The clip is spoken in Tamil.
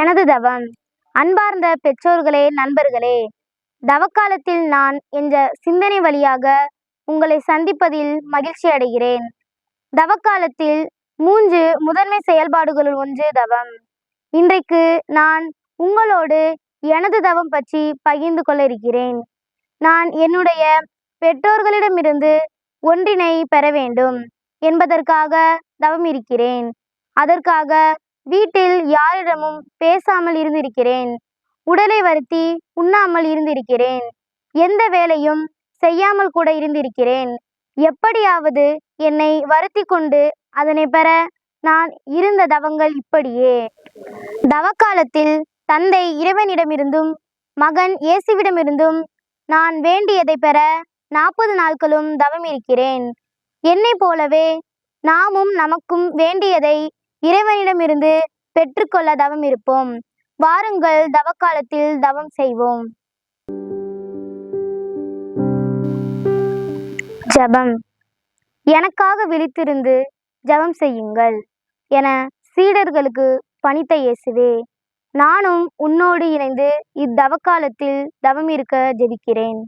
எனது தவம். அன்பார்ந்த பெற்றோர்களே, நண்பர்களே, தவக்காலத்தில் நான் என்ற சிந்தனை வழியாக உங்களை சந்திப்பதில் மகிழ்ச்சி அடைகிறேன். தவக்காலத்தில் 3 முதன்மை செயல்பாடுகளுள் ஒன்று தவம். இன்றைக்கு நான் உங்களோடு எனது தவம் பற்றி பகிர்ந்து கொள்ள இருக்கிறேன். நான் என்னுடைய பெற்றோர்களிடமிருந்து ஒன்றினை பெற வேண்டும் என்பதற்காக தவம் இருக்கிறேன். அதற்காக வீட்டில் யாரிடமும் பேசாமல் இருந்திருக்கிறேன். உடலை வருத்தி உண்ணாமல் இருந்திருக்கிறேன். எந்த வேலையும் செய்யாமல் கூட இருந்திருக்கிறேன். எப்படியாவது என்னை வருத்தி கொண்டு அதனை பெற நான் இருந்த தவங்கள் இப்படியே. தவக்காலத்தில் தந்தை இறைவனிடமிருந்தும் மகன் இயேசுவிடமிருந்தும் நான் வேண்டியதை பெற 40 நாட்களும் தவம் இருக்கிறேன். என்னை போலவே நாமும் நமக்கும் வேண்டியதை இறைவனிடமிருந்து பெற்றுக்கொள்ள தவம் இருப்போம். வாருங்கள், தவக்காலத்தில் தவம் செய்வோம். ஜெபம். எனக்காக விழித்திருந்து ஜெபம் செய்யுங்கள் என சீடர்களுக்கு பணித்த இயேசுவே, நானும் உன்னோடு இணைந்து இத்தவக்காலத்தில் தவம் இருக்க ஜெபிக்கிறேன்.